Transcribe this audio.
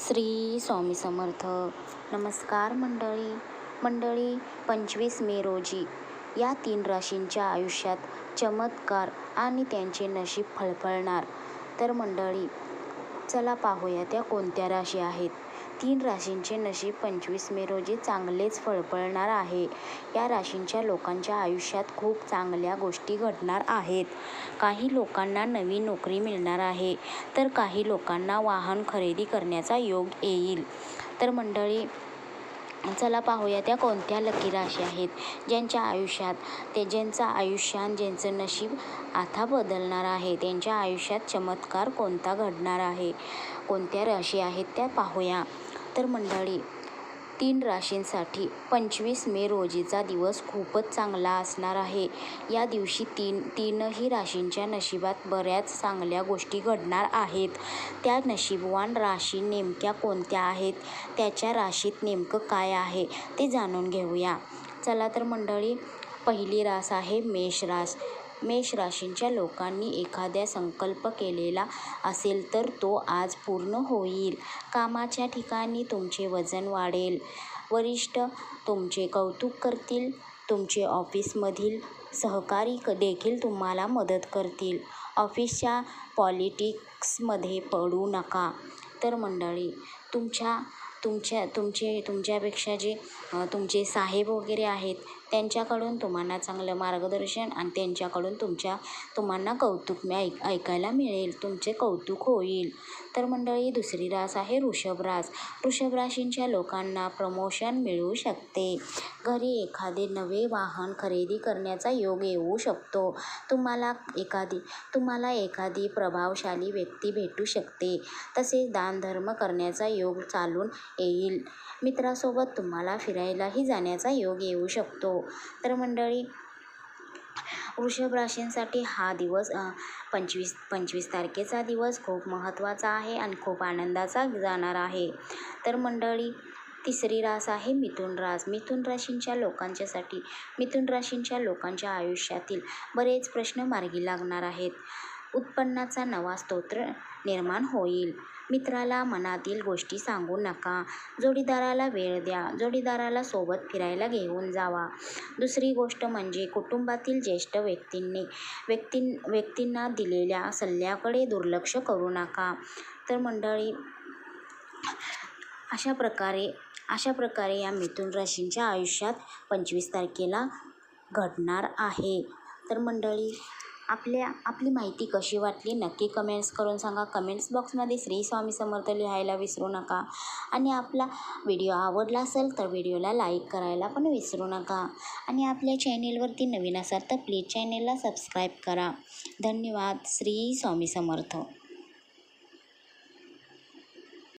श्री स्वामी समर्थ. नमस्कार मंडळी 25 मे रोजी या 3 राशींच्या आयुष्यात चमत्कार आणि त्यांचे नशीब फळफळणार. तर मंडळी, चला पाहूया त्या कोणत्या राशी आहेत. 3 राशींचे नशीब 25 मे रोजी चांगलेच फळफळणार आहे. या राशींच्या लोकांच्या आयुष्यात खूप चांगल्या गोष्टी घडणार आहेत. काही लोकांना नवी नोकरी मिळणार आहे, तर काही लोकांना वाहन खरेदी करण्याचा योग येईल. तर मंडळी, चला पाहूया त्या कोणत्या लकी राशी आहेत, ज्यांच्या आयुष्यात ज्यांचं नशीब आता बदलणार आहे. त्यांच्या आयुष्यात चमत्कार कोणता घडणार आहे, कोणत्या राशी आहेत त्या पाहूया. तर मंडळी, 3 राशींसाठी 25 मे रोजीचा दिवस खूपच चांगला असणार आहे. या दिवशी तीनही राशींच्या नशिबात बऱ्याच चांगल्या गोष्टी घडणार आहेत. त्या नशीबवान राशी नेमक्या कोणत्या आहेत, त्याच्या राशीत नेमकं काय आहे ते जाणून घेऊया. चला तर मंडळी, पहिली रास आहे मेष रास. मेष राशींच्या लोकांनी एखाद्या संकल्प केलेला असेल तर तो आज पूर्ण होईल. कामाच्या ठिकाणी तुमचे वजन वाढेल. वरिष्ठ तुमचे कौतुक करतील. तुमचे ऑफिसमधील सहकारी देखील तुम्हाला मदत करतील. ऑफिसच्या पॉलिटिक्समध्ये पडू नका. तर मंडळी, तुमच्यापेक्षा जे तुमचे साहेब वगैरे आहेत, त्यांच्याकडून तुम्हाला चांगलं मार्गदर्शन आणि त्यांच्याकडून तुम्हाला कौतुक ऐकायला मिळेल. तुमचे कौतुक होईल. तर मंडळी, दुसरी रास आहे वृषभ रास. वृषभ राशींच्या लोकांना प्रमोशन मिळू शकते. घरी एखादे नवे वाहन खरेदी करण्याचा योग येऊ शकतो. तुम्हाला एखादी प्रभावशाली व्यक्ती भेटू शकते. तसेच दानधर्म करण्याचा योग चालून येईल. मित्रासोबत तुम्हाला फिरायलाही जाण्याचा योग येऊ शकतो. तर मंडळी, वृषभ राशींसाठी हा दिवस 25 तारखेचा दिवस खूप महत्त्वाचा आहे आणि खूप आनंदाचा जाणार आहे. तर मंडळी, तिसरी रास आहे मिथुन रास. मिथुन राशींच्या लोकांच्या आयुष्यातील बरेच प्रश्न मार्गी लागणार आहेत. उत्पन्नाचा नवा स्रोत निर्माण होईल. मित्राला मनातील गोष्टी सांगू नका. जोडीदाराला वेळ द्या. जोडीदाराला सोबत फिरायला घेऊन जावा. दुसरी गोष्ट म्हणजे कुटुंबातील ज्येष्ठ व्यक्तींना दिलेल्या सल्ल्याकडे दुर्लक्ष करू नका. तर मंडळी, अशा प्रकारे या मिथुन राशींच्या आयुष्यात 25 तारखेला घडणार आहे. तर मंडळी, आपली माहिती कशी वाटली नक्की कमेंट्स करून सांगा. कमेंट्स बॉक्समध्ये श्री स्वामी समर्थ लिहायला विसरू नका. आणि आपला व्हिडिओ आवडला असेल तर व्हिडिओला लाईक करायला पण विसरू नका. आणि आपल्या चॅनेलवरती नवीन असाल तर प्लीज चॅनेलला सबस्क्राईब करा. धन्यवाद. श्री स्वामी समर्थ.